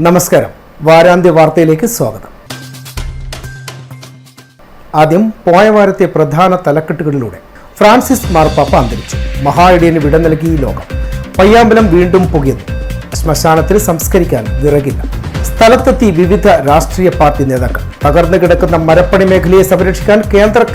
നമസ്കാരം. വാരാന്ത്യ വാർത്തയിലേക്ക് സ്വാഗതം. ആദ്യം പോയ വാരത്തെ പ്രധാന തലക്കെട്ടുകളിലൂടെ. ഫ്രാൻസിസ് മാർപ്പാപ്പ അന്തരിച്ചു. മഹായിടിയന് വിട നൽകി ലോകം. പയ്യാമ്പലം വീണ്ടും പുകയുന്നു. ശ്മശാനത്തിൽ സംസ്കരിക്കാൻ വിറകില്ല. സ്ഥലത്തെത്തി വിവിധ രാഷ്ട്രീയ പാർട്ടി നേതാക്കൾ. തകർന്നു കിടക്കുന്ന മരപ്പണി മേഖലയെ സംരക്ഷിക്കാൻ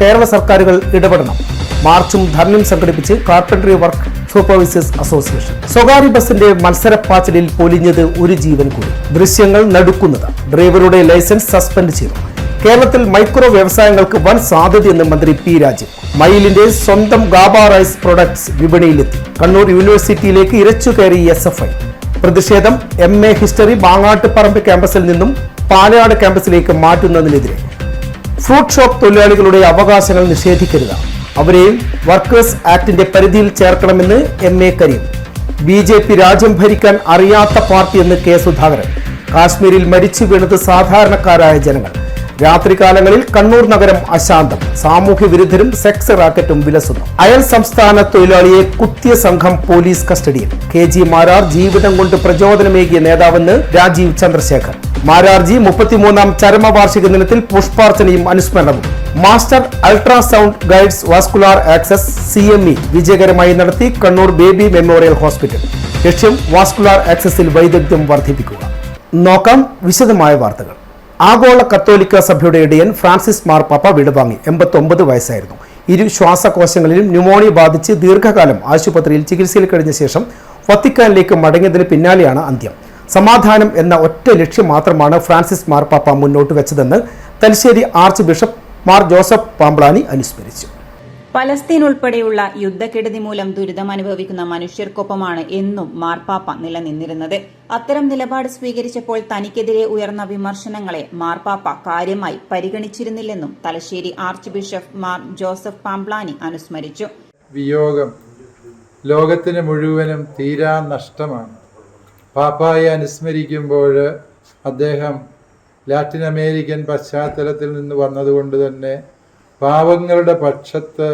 കേരള സർക്കാരുകൾ ഇടപെടണം. മാർച്ചും ധർണയും സംഘടിപ്പിച്ച് കാർപ്പൻട്രി വർക്ക് സൂപ്പർവൈസേഴ്സ് അസോസിയേഷൻ. സ്വകാര്യ ബസിന്റെ മത്സരപ്പാച്ചിലിൽ പൊലിഞ്ഞത് ഒരു ജീവൻ കൂടി. ദൃശ്യങ്ങൾ നടുക്കുന്നത്. ഡ്രൈവറുടെ ലൈസൻസ് സസ്പെൻഡ് ചെയ്തു. കേരളത്തിൽ മൈക്രോ വ്യവസായങ്ങൾക്ക് വൻ സാധ്യതയെന്ന് മന്ത്രി പി രാജീവ്. മയിലിന്റെ സ്വന്തം ഗാബ റൈസ് പ്രൊഡക്ട്സ് വിപണിയിലെത്തി. കണ്ണൂർ യൂണിവേഴ്സിറ്റിയിലേക്ക് ഇരച്ചുകയറി SFI. പ്രതിഷേധം. MA ഹിസ്റ്ററി മാങ്ങാട്ടുപറമ്പ് ക്യാമ്പസിൽ നിന്നും പാലയാട് ക്യാമ്പസിലേക്ക് മാറ്റുന്നതിനെതിരെ. ഫ്രൂട്ട് ഷോപ്പ് തൊഴിലാളികളുടെ അവകാശങ്ങൾ നിഷേധിക്കരുത്. അവരെയും വർക്കേഴ്സ് ആക്ടിന്റെ പരിധിയിൽ ചേർക്കണമെന്ന് MA കരീം. BJP രാജ്യം ഭരിക്കാൻ അറിയാത്ത പാർട്ടിയെന്ന് K സുധാകരൻ. കാശ്മീരിൽ മരിച്ചു വീണത് സാധാരണക്കാരായ ജനങ്ങൾ. രാത്രികാലങ്ങളിൽ കണ്ണൂർ നഗരം അശാന്തം. സാമൂഹ്യ വിരുദ്ധരും സെക്സ് റാക്കറ്റും വിലസുന്നു. അയൽ സംസ്ഥാന തൊഴിലാളിയെ കുത്തിയ സംഘം പോലീസ് കസ്റ്റഡിയിൽ. KG മാരാർ ജീവിതം കൊണ്ട് പ്രചോദനമേകിയ നേതാവെന്ന് രാജീവ് ചന്ദ്രശേഖർ. മാരാർജി 33ാം ചരമവാർഷിക ദിനത്തിൽ പുഷ്പാർച്ചനയും അനുസ്മരണവും. Master ultrasound guides vascular access CME വിജയകരമായി നടത്തി കണ്ണൂർ ബേബി മെമ്മോറിയൽ ഹോസ്പിറ്റൽ. ലക്ഷ്യം വാസ്കുലാർ ആക്സസിൽ വൈദഗ്ധ്യം വർദ്ധിപ്പിക്കുക. നോക്കാം വിശദമായ വാർത്തകൾ. ആഗോള കത്തോലിക്ക സഭയുടെ ഇടയൻ ഫ്രാൻസിസ് മാർപ്പാപ്പ വിടവാങ്ങി. 89 വയസ്സായിരുന്നു. ഇരു ശ്വാസകോശങ്ങളിലും ന്യൂമോണിയ ബാധിച്ച് ദീർഘകാലം ആശുപത്രിയിൽ ചികിത്സയിൽ കഴിഞ്ഞ ശേഷം വത്തിക്കാനിലേക്ക് മടങ്ങിയതിന് പിന്നാലെയാണ് അന്ത്യം. സമാധാനം എന്ന ഒറ്റ ലക്ഷ്യം മാത്രമാണ് ഫ്രാൻസിസ് മാർപ്പാപ്പ മുന്നോട്ട് വെച്ചതെന്ന് Thalassery archbishop Mar Joseph Pamplany അനുസ്മരിച്ചു. പലസ്തീൻ ഉൾപ്പെടെയുള്ള യുദ്ധക്കെടുതി മൂലം ദുരിതമനുഭവിക്കുന്ന മനുഷ്യർക്കൊപ്പമാണ് എന്നും മാർപ്പാപ്പ നിലനിന്നിരുന്നത്. അത്തരം നിലപാട് സ്വീകരിച്ചപ്പോൾ തനിക്കെതിരെ ഉയർന്ന വിമർശനങ്ങളെ മാർപ്പാപ്പ കാര്യമായി പരിഗണിച്ചിരുന്നില്ലെന്നും Thalassery archbishop Mar Joseph Pamplany അനുസ്മരിച്ചു. വിയോഗം ലോകത്തിന് മുഴുവനും തീരാ നഷ്ടമാണ്. പാപ്പായെ അനുസ്മരിക്കുമ്പോൾ അദ്ദേഹം ലാറ്റിൻ അമേരിക്കൻ പശ്ചാത്തലത്തിൽ നിന്ന് വന്നതുകൊണ്ട് തന്നെ പാവങ്ങളുടെ പക്ഷത്ത്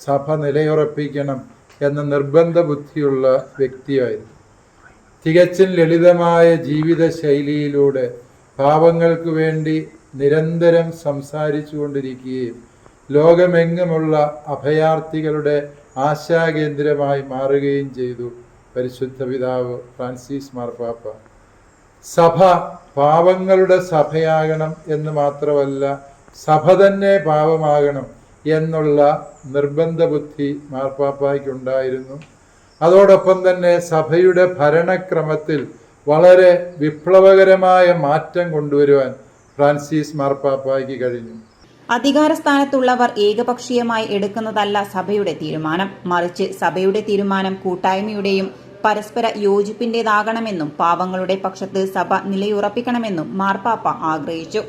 സഭ നിലയുറപ്പിക്കണം എന്ന നിർബന്ധ ബുദ്ധിയുള്ള വ്യക്തിയായിരുന്നു. തികച്ചും ലളിതമായ ജീവിത ശൈലിയിലൂടെ പാവങ്ങൾക്ക് വേണ്ടി നിരന്തരം സംസാരിച്ചു കൊണ്ടിരിക്കുകയും ലോകമെങ്ങുമുള്ള അഭയാർത്ഥികളുടെ ആശാകേന്ദ്രമായി മാറുകയും ചെയ്തു പരിശുദ്ധ പിതാവ് ഫ്രാൻസിസ് മാർപ്പാപ്പ. സഭ പാവങ്ങളുടെ സഭയാകണം എന്ന് മാത്രമല്ല, സഭ തന്നെ പാവമാകണം എന്നുള്ള നിർബന്ധ ബുദ്ധി മാർപ്പാപ്പയ്ക്കുണ്ടായിരുന്നു. അതോടൊപ്പം തന്നെ സഭയുടെ ഭരണക്രമത്തിൽ വളരെ വിപ്ലവകരമായ മാറ്റം കൊണ്ടുവരുവാൻ ഫ്രാൻസിസ് മാർപ്പാപ്പയ്ക്ക് കഴിഞ്ഞു. അധികാരസ്ഥാനത്തുള്ളവർ ഏകപക്ഷീയമായി എടുക്കുന്നതല്ല സഭയുടെ തീരുമാനം, മറിച്ച് സഭയുടെ തീരുമാനം കൂട്ടായ്മയുടെയും പരസ്പര യോജിപ്പിന്റേതാകണമെന്നും പാവങ്ങളുടെ പക്ഷത്ത് സഭ നിലയുറപ്പിക്കണമെന്നും മാർപ്പാപ്പ ആഗ്രഹിച്ചു.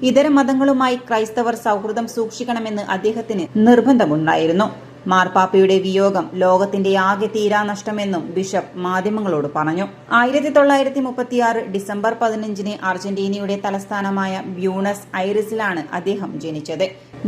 ഇതര മതങ്ങളുമായി ക്രൈസ്തവർ സൗഹൃദം സൂക്ഷിക്കണമെന്ന് അദ്ദേഹത്തിന് നിർബന്ധമുണ്ടായിരുന്നു. മാർപ്പാപ്പയുടെ വിയോഗം ലോകത്തിന്റെ ആകെ തീരാനഷ്ടമെന്നും ബിഷപ്പ് മാധ്യമങ്ങളോട് പറഞ്ഞു. 1936 ഡിസംബർ 15 അർജന്റീനയുടെ തലസ്ഥാനമായ ബ്യൂണസ് ഐറിസിലാണ് അദ്ദേഹം ജനിച്ചത്.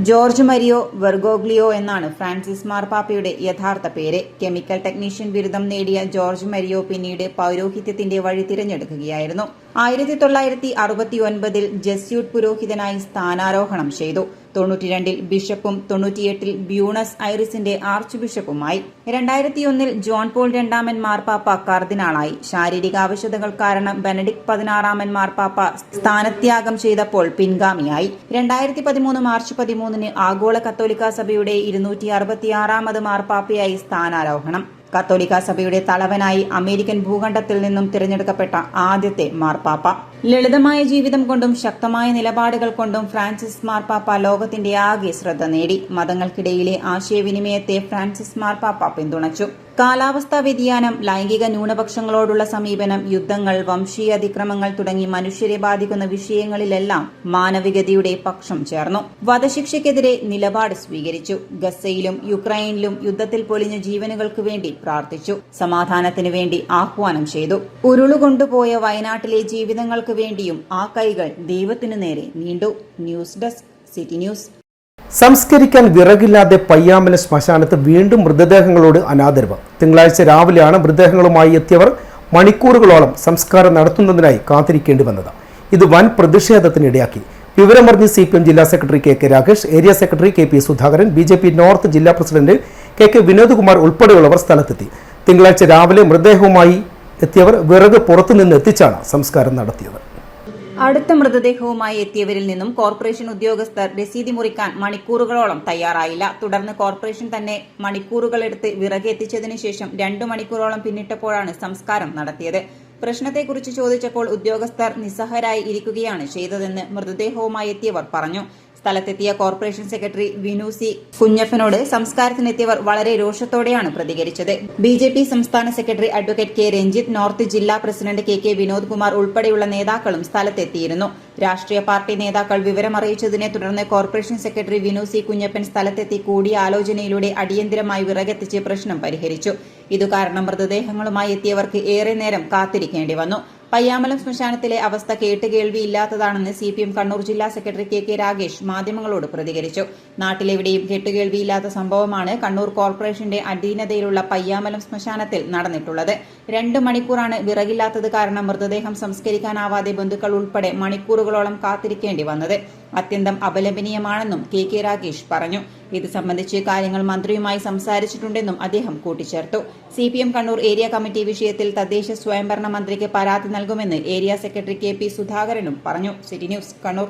ജോർജ് മരിയോ വെർഗോഗ്ലിയോ എന്നാണ് ഫ്രാൻസിസ് മാർപ്പാപ്പയുടെ യഥാർത്ഥ പേര്. കെമിക്കൽ ടെക്നീഷ്യൻ ബിരുദം നേടിയ ജോർജ് മരിയോ പിന്നീട് പൗരോഹിത്യത്തിന്റെ വഴി തിരഞ്ഞെടുക്കുകയായിരുന്നു. 1969 ജസ്യൂട്ട് പുരോഹിതനായി സ്ഥാനാരോഹണം ചെയ്തു. 92 ബിഷപ്പും 98 ബ്യൂണസ് ഐറിസിന്റെ ആർച്ച് ബിഷപ്പുമായി. 2001 ജോൺ പോൾ രണ്ടാമൻ മാർപ്പാപ്പ കർദിനാളായി. ശാരീരിക ആവശ്യതകൾ കാരണം ബെനഡിക്ട് 16 മാർപ്പാപ്പ സ്ഥാനത്യാഗം ചെയ്തപ്പോൾ പിൻഗാമിയായി. 2013 മാർച്ച് 13 ആഗോള കത്തോലിക്ക സഭയുടെ 266 മാർപ്പാപ്പയായി സ്ഥാനാരോഹണം. കത്തോലിക്ക സഭയുടെ തലവനായി അമേരിക്കൻ ഭൂഖണ്ഡത്തിൽ നിന്നും തിരഞ്ഞെടുക്കപ്പെട്ട ആദ്യത്തെ മാർപ്പാപ്പ. ലളിതമായ ജീവിതം കൊണ്ടും ശക്തമായ നിലപാടുകൾ കൊണ്ടും ഫ്രാൻസിസ് മാർപ്പാപ്പ ലോകത്തിന്റെ ആകെ ശ്രദ്ധ നേടി. മതങ്ങൾക്കിടയിലെ ആശയവിനിമയത്തെ ഫ്രാൻസിസ് മാർപ്പാപ്പ പിന്തുണച്ചു. കാലാവസ്ഥാ വ്യതിയാനം, ലൈംഗിക ന്യൂനപക്ഷങ്ങളോടുള്ള സമീപനം, യുദ്ധങ്ങൾ, വംശീയ അതിക്രമങ്ങൾ തുടങ്ങി മനുഷ്യരെ ബാധിക്കുന്ന വിഷയങ്ങളിലെല്ലാം മാനവികതയുടെ പക്ഷം ചേർന്നു. വധശിക്ഷയ്ക്കെതിരെ നിലപാട് സ്വീകരിച്ചു. ഗസയിലും യുക്രൈനിലും യുദ്ധത്തിൽ പൊലിഞ്ഞ ജീവനുകൾക്ക് വേണ്ടി പ്രാർത്ഥിച്ചു. സമാധാനത്തിനു വേണ്ടി ആഹ്വാനം ചെയ്തു. ഉരുളുകൊണ്ടുപോയ വയനാട്ടിലെ ജീവിതങ്ങൾക്ക് വേണ്ടിയും ആ കൈകൾ ദൈവത്തിനു നേരെ നീണ്ടു. News desk city news. സംസ്കരിക്കാൻ വിറകില്ലാതെ പയ്യാമ്പലം ശ്മശാനത്ത് വീണ്ടും മൃതദേഹങ്ങളോട് അനാദരവ്. തിങ്കളാഴ്ച രാവിലെയാണ് മൃതദേഹങ്ങളുമായി എത്തിയവർ മണിക്കൂറുകളോളം സംസ്കാരം നടത്തുന്നതിനായി കാത്തിരിക്കേണ്ടി വന്നത്. ഇത് വൻ പ്രതിഷേധത്തിനിടയാക്കി. വിവരമറിഞ്ഞ് CPM ജില്ലാ secretary KK Rakesh, area secretary KP Sudhakaran, BJP north ജില്ലാ പ്രസിഡന്റ് KK വിനോദ്കുമാർ ഉൾപ്പെടെയുള്ളവർ സ്ഥലത്തെത്തി. തിങ്കളാഴ്ച രാവിലെ മൃതദേഹവുമായി എത്തിയവർ വിറക് പുറത്തുനിന്ന് എത്തിച്ചാണ് സംസ്കാരം നടത്തിയത്. അടുത്ത മൃതദേഹവുമായി എത്തിയവരിൽ നിന്നും കോർപ്പറേഷൻ ഉദ്യോഗസ്ഥർ രസീതി മുറിക്കാൻ മണിക്കൂറുകളോളം തയ്യാറായില്ല. തുടർന്ന് കോർപ്പറേഷൻ തന്നെ മണിക്കൂറുകളെടുത്ത് വിറക് എത്തിച്ചതിനു ശേഷം 2 മണിക്കൂറോളം പിന്നിട്ടപ്പോഴാണ് സംസ്കാരം നടത്തിയത്. പ്രശ്നത്തെക്കുറിച്ച് ചോദിച്ചപ്പോൾ ഉദ്യോഗസ്ഥർ നിസ്സഹരായി ഇരിക്കുകയാണ് ചെയ്തതെന്ന് മൃതദേഹവുമായി എത്തിയവർ പറഞ്ഞു. സ്ഥലത്തെത്തിയ കോർപ്പറേഷൻ സെക്രട്ടറി വിനു സി കുഞ്ഞപ്പനോട് സംസ്കാരത്തിനെത്തിയവർ വളരെ രോഷത്തോടെയാണ് പ്രതികരിച്ചത്. BJP സംസ്ഥാന സെക്രട്ടറി അഡ്വക്കേറ്റ് K രഞ്ജിത്ത്, നോർത്ത് ജില്ലാ പ്രസിഡന്റ് KK വിനോദ്കുമാർ ഉൾപ്പെടെയുള്ള നേതാക്കളും സ്ഥലത്തെത്തിയിരുന്നു. രാഷ്ട്രീയ പാർട്ടി നേതാക്കൾ വിവരമറിയിച്ചതിനെ തുടർന്ന് corporation secretary Vinu C Kunjappan സ്ഥലത്തെത്തി കൂടിയാലോചനയിലൂടെ അടിയന്തരമായി വിറകെത്തിച്ച് പ്രശ്നം പരിഹരിച്ചു. ഇതുകാരണം മൃതദേഹങ്ങളുമായി എത്തിയവർക്ക് ഏറെ നേരം കാത്തിരിക്കേണ്ടി വന്നു. പയ്യാമ്പലം ശ്മശാനത്തിലെ അവസ്ഥ കേട്ടുകേൾവിയില്ലാത്തതാണെന്ന് CPM കണ്ണൂർ ജില്ലാ സെക്രട്ടറി KK രാകേഷ് മാധ്യമങ്ങളോട് പ്രതികരിച്ചു. നാട്ടിലെവിടെയും കേട്ടുകേൾവിയില്ലാത്ത സംഭവമാണ് കണ്ണൂർ കോർപ്പറേഷന്റെ അധീനതയിലുള്ള പയ്യാമ്പലം ശ്മശാനത്തിൽ നടന്നിട്ടുള്ളത്. 2 മണിക്കൂറാണ് വിറകില്ലാത്തത് കാരണം മൃതദേഹം സംസ്കരിക്കാനാവാതെ ബന്ധുക്കൾ ഉൾപ്പെടെ മണിക്കൂറുകളോളം കാത്തിരിക്കേണ്ടി വന്നത്. അത്യന്തം അപലപനീയമാണെന്നും KK രാകേഷ് പറഞ്ഞു. ഇത് സംബന്ധിച്ച് കാര്യങ്ങൾ മന്ത്രിയുമായി സംസാരിച്ചിട്ടുണ്ടെന്നും അദ്ദേഹം കൂട്ടിച്ചേർത്തു. CPM കണ്ണൂർ ഏരിയ കമ്മിറ്റി വിഷയത്തിൽ തദ്ദേശ സ്വയംഭരണ മന്ത്രിക്ക് പരാതി നൽകുമെന്ന് ഏരിയ സെക്രട്ടറി KP സുധാകരനും പറഞ്ഞു. City news Kannur.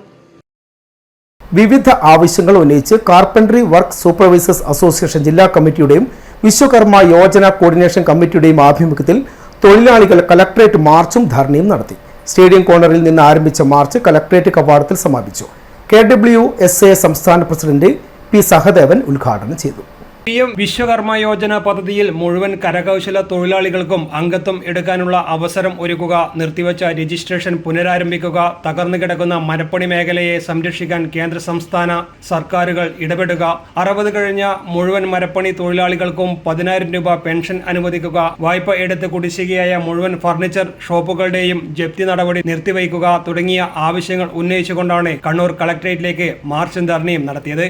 വിവിധ ആവശ്യങ്ങൾ ഉന്നയിച്ച് കാർപ്പൻട്രി വർക്ക് സൂപ്പർവൈസേഴ്സ് അസോസിയേഷൻ ജില്ലാ കമ്മിറ്റിയുടെയും വിശ്വകർമ്മ യോജന കോർഡിനേഷൻ കമ്മിറ്റിയുടെയും ആഭിമുഖ്യത്തിൽ തൊഴിലാളികൾ കലക്ട്രേറ്റ് മാർച്ചും ധർണയും നടത്തി. സ്റ്റേഡിയം കോർണറിൽ നിന്ന് ആരംഭിച്ച മാർച്ച് കലക്ട്രേറ്റ് കവാടത്തിൽ സമാപിച്ചു. KWSA സംസ്ഥാന പ്രസിഡന്റ് P സഹദേവൻ ഉദ്ഘാടനം ചെയ്തു. PM വിശ്വകർമ്മ യോജന പദ്ധതിയിൽ മുഴുവൻ കരകൗശല തൊഴിലാളികൾക്കും അംഗത്വം എടുക്കാനുള്ള അവസരം ഒരുക്കുക, നിർത്തിവച്ച രജിസ്ട്രേഷൻ പുനരാരംഭിക്കുക, തകർന്നു കിടക്കുന്ന മരപ്പണി മേഖലയെ സംരക്ഷിക്കാൻ കേന്ദ്ര സംസ്ഥാന സർക്കാരുകൾ ഇടപെടുക, 60 കഴിഞ്ഞ മുഴുവൻ മരപ്പണി തൊഴിലാളികൾക്കും 10,000 രൂപ പെൻഷൻ അനുവദിക്കുക, വായ്പ എടുത്ത് കുടിശ്ശികയായ മുഴുവൻ ഫർണിച്ചർ ഷോപ്പുകളുടെയും ജപ്തി നടപടി നിർത്തിവയ്ക്കുക തുടങ്ങിയ ആവശ്യങ്ങൾ ഉന്നയിച്ചുകൊണ്ടാണ് കണ്ണൂർ കളക്ടറേറ്റിലേക്ക് മാർച്ചും ധർണയും നടത്തിയത്.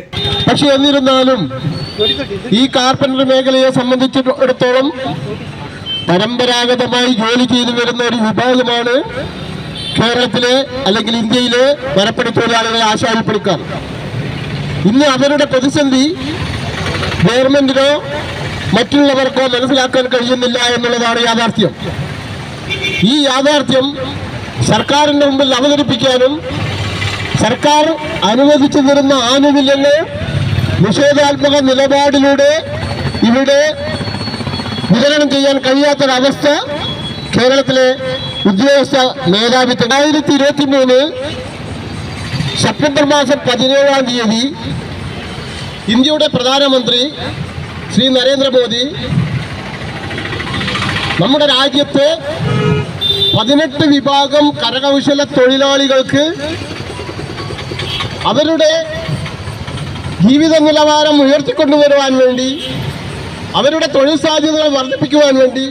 പക്ഷേ എന്നിരുന്നാലും ഈ കാർപ്പൻട്രി മേഖലയെ സംബന്ധിച്ചിടത്തോളം പരമ്പരാഗതമായി ജോലി ചെയ്തു വരുന്ന ഒരു വിഭാഗമാണ് കേരളത്തിലെ അല്ലെങ്കിൽ ഇന്ത്യയിലെ മരപ്പണി തൊഴിലാളികളെ ആശാരിപ്പണിക്കാർ. ഇന്ന് അവരുടെ പ്രതിസന്ധി ഗവൺമെന്റിനോ മറ്റുള്ളവർക്കോ മനസ്സിലാക്കാൻ കഴിയുന്നില്ല എന്നുള്ളതാണ് യാഥാർത്ഥ്യം. ഈ യാഥാർത്ഥ്യം സർക്കാരിന്റെ മുമ്പിൽ അവതരിപ്പിക്കാനും സർക്കാർ അനുവദിച്ചു തരുന്ന ആനുകൂല്യങ്ങൾ നിഷേധാത്മക നിലപാടിലൂടെ ഇവിടെ വിതരണം ചെയ്യാൻ കഴിയാത്തൊരവസ്ഥ കേരളത്തിലെ ഉദ്യോഗസ്ഥ മേധാവിത്വം. 2023 സെപ്റ്റംബർ മാസം 17-ാം തീയതി ഇന്ത്യയുടെ പ്രധാനമന്ത്രി ശ്രീ നരേന്ദ്രമോദി നമ്മുടെ രാജ്യത്തെ 18 വിഭാഗം കരകൗശല തൊഴിലാളികൾക്ക് അവരുടെ ജീവിത നിലവാരം ഉയർത്തിക്കൊണ്ടുവരുവാൻ വേണ്ടി, അവരുടെ തൊഴിൽ സാധ്യതകൾ വർദ്ധിപ്പിക്കുവാൻ വേണ്ടി,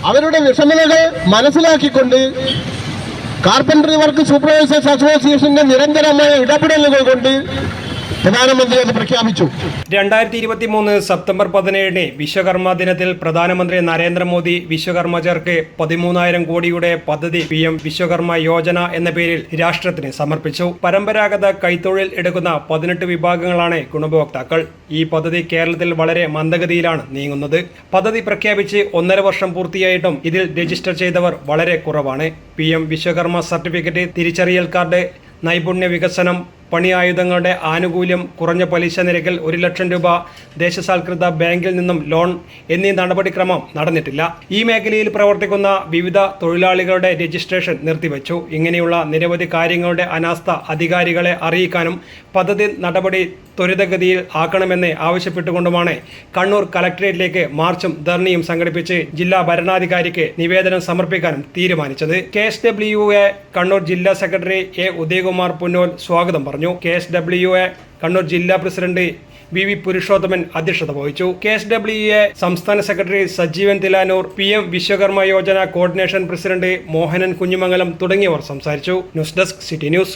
അവരുടെ വിഷമതകൾ മനസ്സിലാക്കിക്കൊണ്ട് കാർപ്പൻട്രി വർക്ക് സൂപ്പർവൈസേഴ്സ് അസോസിയേഷന്റെ നിരന്തരമായ ഇടപെടലുകൾ കൊണ്ട് പ്രധാനമന്ത്രി അത് പ്രഖ്യാപിച്ചു. 2023 സെപ്റ്റംബർ 17 വിശ്വകർമ്മ ദിനത്തിൽ പ്രധാനമന്ത്രി നരേന്ദ്രമോദി വിശ്വകർമ്മചർക്ക് 13,000 കോടിയുടെ പദ്ധതി PM വിശ്വകർമ്മ യോജന എന്ന പേരിൽ രാഷ്ട്രത്തിന് സമർപ്പിച്ചു. പരമ്പരാഗത കൈത്തൊഴിൽ എടുക്കുന്ന 18 വിഭാഗങ്ങളാണ് ഗുണഭോക്താക്കൾ. ഈ പദ്ധതി കേരളത്തിൽ വളരെ മന്ദഗതിയിലാണ് നീങ്ങുന്നത്. പദ്ധതി പ്രഖ്യാപിച്ച് 1.5 വർഷം പൂർത്തിയായിട്ടും ഇതിൽ രജിസ്റ്റർ ചെയ്തവർ വളരെ കുറവാണ്. PM വിശ്വകർമ്മ സർട്ടിഫിക്കറ്റ്, തിരിച്ചറിയൽ കാർഡ്, നൈപുണ്യ വികസനം, പണി ആയുധങ്ങളുടെ ആനുകൂല്യം, കുറഞ്ഞ പലിശ നിരക്കിൽ 1 ലക്ഷം രൂപ ദേശസാൽകൃത ബാങ്കിൽ നിന്നും ലോൺ എന്നീ നടപടിക്രമം നടന്നിട്ടില്ല. ഈ മേഖലയിൽ പ്രവർത്തിക്കുന്ന വിവിധ തൊഴിലാളികളുടെ രജിസ്ട്രേഷൻ നിർത്തിവച്ചു. ഇങ്ങനെയുള്ള നിരവധി കാര്യങ്ങളുടെ അനാസ്ഥ അധികാരികളെ അറിയിക്കാനും പദ്ധതി നടപടി ത്വരിതഗതിയിൽ ആക്കണമെന്ന് ആവശ്യപ്പെട്ടുകൊണ്ടുമാണ് കണ്ണൂർ കളക്ടറേറ്റിലേക്ക് മാർച്ചും ധർണയും സംഘടിപ്പിച്ച് ജില്ലാ ഭരണാധികാരിക്ക് നിവേദനം സമർപ്പിക്കാനും തീരുമാനിച്ചത്. KSWA കണ്ണൂർ ജില്ലാ സെക്രട്ടറി A ഉദയകുമാർ പുന്നോൽ സ്വാഗതം പറഞ്ഞു. KSWA കണ്ണൂർ ജില്ലാ പ്രസിഡന്റ് VV പുരുഷോത്തമൻ അധ്യക്ഷത വഹിച്ചു. KSWA സംസ്ഥാന secretary Sajeevan Thilanur, PM Vishwakarma Yojana coordination president Mohanan Kunjumangalam തുടങ്ങിയവർ സംസാരിച്ചു. News desk city news.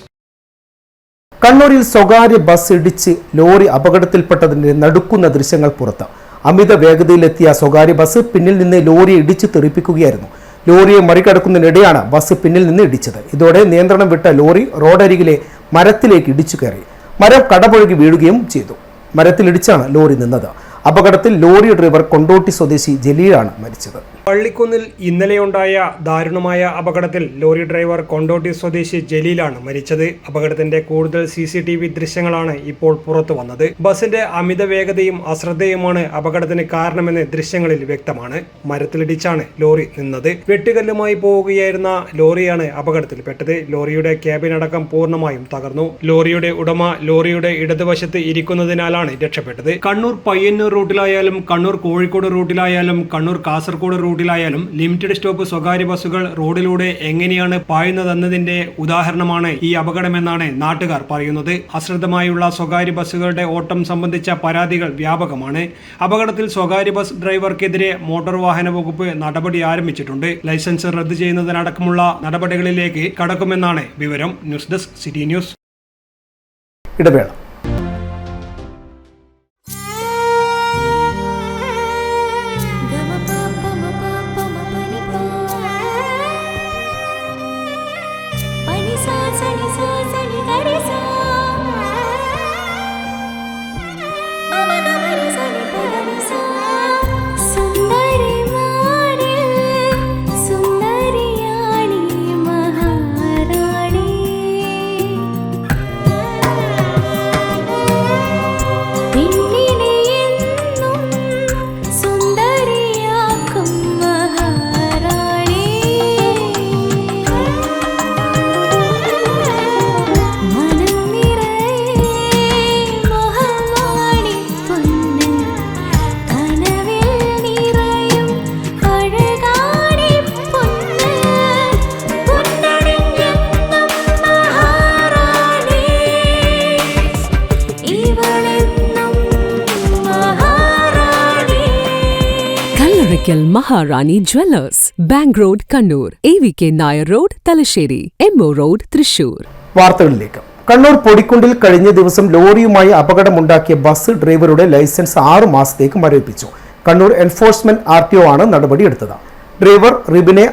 കണ്ണൂരിൽ സ്വകാര്യ ബസ് ഇടിച്ച് ലോറി അപകടത്തിൽപ്പെട്ടതിന്റെ നടുക്കുന്ന ദൃശ്യങ്ങൾ പുറത്ത്. അമിത വേഗതയിലെത്തിയ സ്വകാര്യ ബസ് പിന്നിൽ നിന്ന് ലോറി ഇടിച്ച് തെറിപ്പിക്കുകയായിരുന്നു. ലോറിയെ മറികടക്കുന്നതിനിടെയാണ് ബസ് പിന്നിൽ നിന്ന് ഇടിച്ചത്. ഇതോടെ നിയന്ത്രണം വിട്ട ലോറി റോഡരികിലെ മരത്തിലേക്ക് ഇടിച്ചു കയറി. മരം കടപുഴകി വീഴുകയും ചെയ്തു. മരത്തിലിടിച്ചാണ് ലോറി നിന്നത്. അപകടത്തിൽ ലോറി ഡ്രൈവർ കൊണ്ടോട്ടി സ്വദേശി ജലീലാണ് മരിച്ചത്. പള്ളിക്കുന്നിൽ ഇന്നലെയുണ്ടായ ദാരുണമായ അപകടത്തിൽ ലോറി ഡ്രൈവർ കൊണ്ടോട്ടി സ്വദേശി ജലീലാണ് മരിച്ചത്. അപകടത്തിന്റെ കൂടുതൽ CCTV ദൃശ്യങ്ങളാണ് ഇപ്പോൾ പുറത്തു വന്നത്. ബസിന്റെ അമിത വേഗതയും അശ്രദ്ധയുമാണ് അപകടത്തിന് കാരണമെന്ന് ദൃശ്യങ്ങളിൽ വ്യക്തമാണ്. മരത്തിലിടിച്ചാണ് ലോറി നിന്നത്. വെട്ടുകല്ലുമായി പോവുകയായിരുന്ന ലോറിയാണ് അപകടത്തിൽപ്പെട്ടത്. ലോറിയുടെ ക്യാബിൻ അടക്കം പൂർണ്ണമായും തകർന്നു. ലോറിയുടെ ഉടമ ലോറിയുടെ ഇടതുവശത്ത് ഇരിക്കുന്നതിനാലാണ് രക്ഷപ്പെട്ടത്. കണ്ണൂർ പയ്യന്നൂർ റൂട്ടിലായാലും കണ്ണൂർ കോഴിക്കോട് റൂട്ടിലായാലും കണ്ണൂർ കാസർഗോഡ് റൂട്ടിലായാലും ലിമിറ്റഡ് സ്റ്റോപ്പ് സ്വകാര്യ ബസ്സുകൾ റോഡിലൂടെ എങ്ങനെയാണ് പായുന്നതെന്നതിന്റെ ഉദാഹരണമാണ് ഈ അപകടമെന്നാണ് നാട്ടുകാർ പറയുന്നത്. അശ്രദ്ധമായുള്ള സ്വകാര്യ ബസ്സുകളുടെ ഓട്ടം സംബന്ധിച്ച പരാതികൾ വ്യാപകമാണ്. അപകടത്തിൽ സ്വകാര്യ ബസ് ഡ്രൈവർക്കെതിരെ മോട്ടോർ വാഹന വകുപ്പ് നടപടി ആരംഭിച്ചിട്ടുണ്ട്. ലൈസൻസ് റദ്ദു ചെയ്യുന്നതിനടക്കമുള്ള നടപടികളിലേക്ക് കടക്കുമെന്നാണ് വിവരം. News desk city news. ഇടവേള. Maharani Jewellers, Bank Road, Kannur, AVK Nair Road, Talasheri, MO Road, Thrissur. വാർത്തകളിലേക്ക്. കണ്ണൂർ പൊടിക്കുണ്ടിൽ കഴിഞ്ഞ ദിവസം ലോറിയുമായി അപകടമുണ്ടാക്കിയ ബസ് ഡ്രൈവറുടെ ലൈസൻസ് 6 മാസത്തേക്ക് മരവിപ്പിച്ചു. കണ്ണൂർ എൻഫോഴ്സ്മെന്റ് RTO ആണ് നടപടിയെടുത്തത്. ഡ്രൈവർ റിബിനെ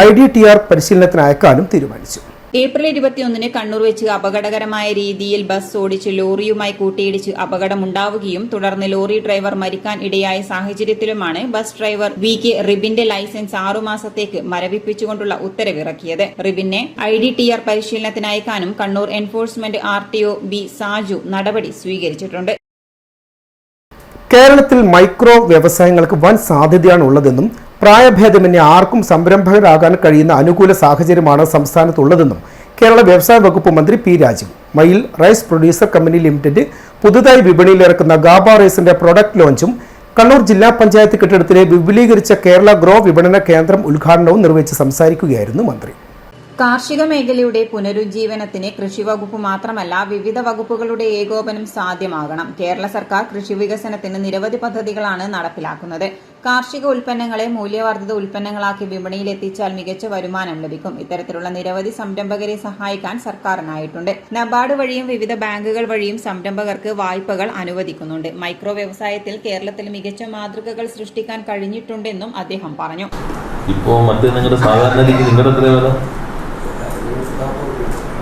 IDTR പരിശീലനത്തിന് അയക്കാനും തീരുമാനിച്ചു. ഏപ്രിൽ 21 കണ്ണൂർ വെച്ച് അപകടകരമായ രീതിയിൽ ബസ് ഓടിച്ച് ലോറിയുമായി കൂട്ടിയിടിച്ച് അപകടമുണ്ടാവുകയും തുടർന്ന് ലോറി ഡ്രൈവർ മരിക്കാൻ ഇടയായ സാഹചര്യത്തിലുമാണ് ബസ് ഡ്രൈവർ VK റിബിന്റെ ലൈസൻസ് 6 മാസത്തേക്ക് മരവിപ്പിച്ചുകൊണ്ടുള്ള ഉത്തരവിറക്കിയത്. റിബിനെ IDTR പരിശീലനത്തിന് അയക്കാനും Kannur enforcement RTO B Saju നടപടി സ്വീകരിച്ചിട്ടുണ്ട്. കേരളത്തിൽ മൈക്രോ വ്യവസായങ്ങൾക്ക് വൻ സാധ്യതയാണ് ഉള്ളതെന്നും പ്രായഭേദമന്യേ ആർക്കും സംരംഭകരാകാൻ കഴിയുന്ന അനുകൂല സാഹചര്യമാണ് സംസ്ഥാനത്തുള്ളതെന്നും കേരള വ്യവസായ വകുപ്പ് മന്ത്രി P രാജീവ്. മയിൽ റൈസ് പ്രൊഡ്യൂസർ കമ്പനി ലിമിറ്റഡ് പുതുതായി വിപണിയിലിറക്കുന്ന ഗാബ റൈസിന്റെ പ്രൊഡക്റ്റ് ലോഞ്ചും കണ്ണൂർ ജില്ലാ പഞ്ചായത്ത് കെട്ടിടത്തിലെ വിപുലീകരിച്ച കേരള ഗ്രോ വിപണന കേന്ദ്രം ഉദ്ഘാടനവും നിർവഹിച്ച് സംസാരിക്കുകയായിരുന്നു മന്ത്രി. കാർഷിക മേഖലയുടെ പുനരുജ്ജീവനത്തിന് കൃഷിവകുപ്പ് മാത്രമല്ല വിവിധ വകുപ്പുകളുടെ ഏകോപനം സാധ്യമാകണം. കേരള സർക്കാർ കൃഷി വികസനത്തിന് നിരവധി പദ്ധതികളാണ് നടപ്പിലാക്കുന്നത്. കാർഷിക ഉൽപ്പന്നങ്ങളെ മൂല്യവർദ്ധിത ഉൽപ്പന്നങ്ങളാക്കി വിപണിയിലെത്തിച്ചാൽ മികച്ച വരുമാനം ലഭിക്കും. ഇത്തരത്തിലുള്ള നിരവധി സംരംഭകരെ സഹായിക്കാൻ സർക്കാരിനായിട്ടുണ്ട്. നബാർഡ് വഴിയും വിവിധ ബാങ്കുകൾ വഴിയും സംരംഭകർക്ക് വായ്പകൾ അനുവദിക്കുന്നുണ്ട്. മൈക്രോ വ്യവസായത്തിൽ കേരളത്തിൽ മികച്ച മാതൃകകൾ സൃഷ്ടിക്കാൻ കഴിഞ്ഞിട്ടുണ്ടെന്നും അദ്ദേഹം പറഞ്ഞു. ഇപ്പോൾ മറ്റേ നിങ്ങളുടെ സാധാരണ രീതി നിങ്ങളുടെ എത്ര വില